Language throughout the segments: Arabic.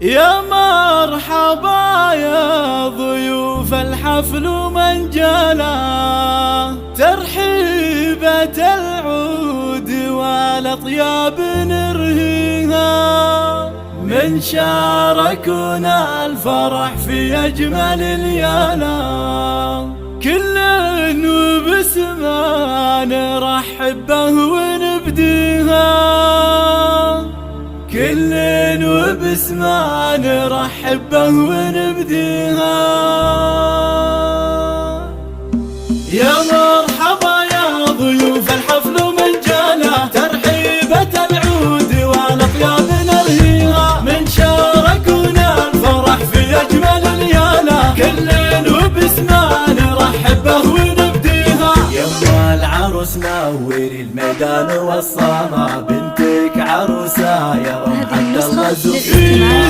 يا مرحبا يا ضيوف الحفل ومن جانا، ترحيبة العود والأطياب نرهيها، من شاركنا الفرح في أجمل ليالة، كل وبسمة نرحب به ونبديها، كل وبسمة نرحب به ونبديها. يا مرحبا يا ضيوف الحفل ومن جانا، ترحيبة العود والأطياب نرهيها، من شاركنا الفرح في أجمل ليالة، كل وبسمة نرحب به ونبديها. يما العروس نوري الميدان والصالة، بنتك عروسة يا أم عبد الله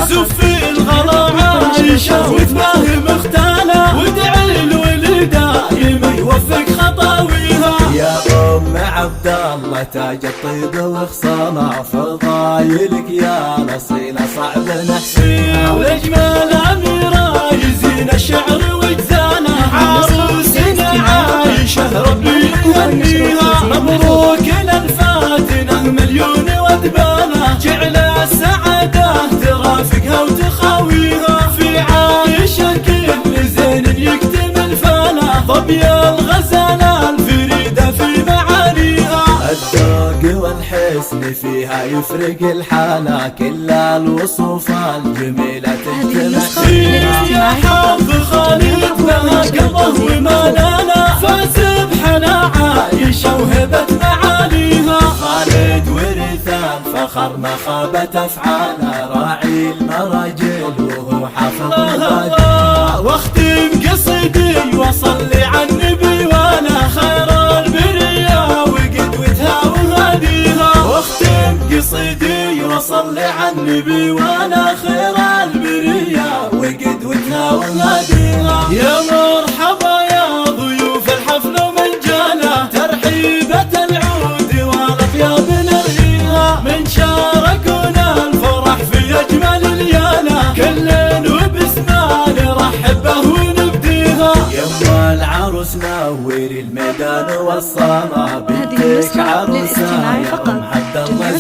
زفي الغلا عايشة وتباهي مختالة، وادعي الولد دايم يوفق خطاويها. يا أم عبد الله تاج الطيب وخصالة، فضايلك يا الأصيلة صعب نحصيها، والأجمل أميرة يزين الشعر وجزانة، عروسنا عايشة ربي يهنيها، مبروك للفاتنة مليون ودبانة، جعل السعادة ترافقها وتخاويها، في عايشة كل زين يكتمل فانا، ظبي الغزالة الفريدة في معانيها، الذوق والحسن فيها يفرق الحالة، كل الوصوف الجميلة تجتمع فيها. يا حظ خالد بها قلبه ومالانا، فاز بحنا عايشة وهبت معاليها، خالد ورث الفخر ما خابت افعاله، راعي المراجل وهو حافظ الله. واختم قصيدي وصلي على النبي وانا خير البرية وقدوتها وهديها، واختم قصيدي وصلي على النبي وانا خير البرية وقدوتها وهديها. يا مرحبا يا ضيوف الحفل ومن جانا، ترحيبة العود والأطياب نرهيها، من شاركنا الفرح في أجمل ليالة، كل وبسمة نرحب به ونبديها. يما العروس نوري الميدان والصالة، بنتك عروسة يا أم عبد الله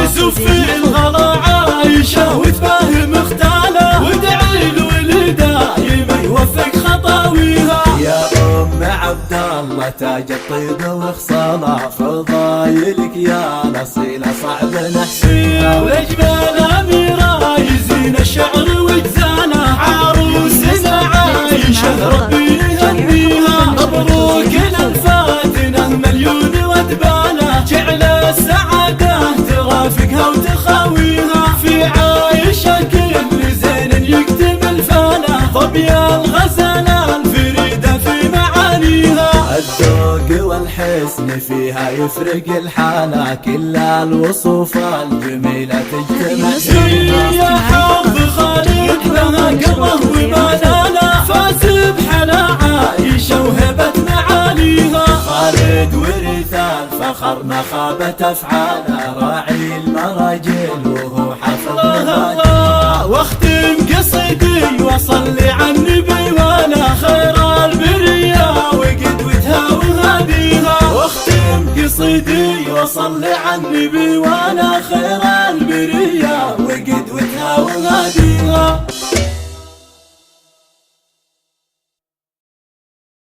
زفي الغلا عايشة وتباهي مختالة، وادعي الولد دايم يوفق خطاويها. يا أم عبد الله تاج الطيب وخصالة، فضايلك يا الأصيلة صعب نحصيها، والأجمل أميرة يزين الشعر وجزانة، عروسنا عايشة ربي يهنيها، مبروك للفاتنة مليون ودبانة، جعل السعادة ترافقها وتخاويها، في عايشة كل زين يكتمل فانا، ظبي الغزالة الفريدة في معانيها. الذوق والحسن فيها يفرق الحالة، كل الوصوف الجميلة تجتمع فيها. يا حظ خالد بها قلبه ومالانا، فاز بحنا عايشة وهبت معاليها، خالد ورث الفخر ما خابت افعاله، راعي المراجل وهو حافظ الله. واختم قصيدي وصلي على النبي وانا خير البرية وقدوتها وهديها، واختم قصيدي وصلي على النبي وانا خير البرية وقدوتها وهديها.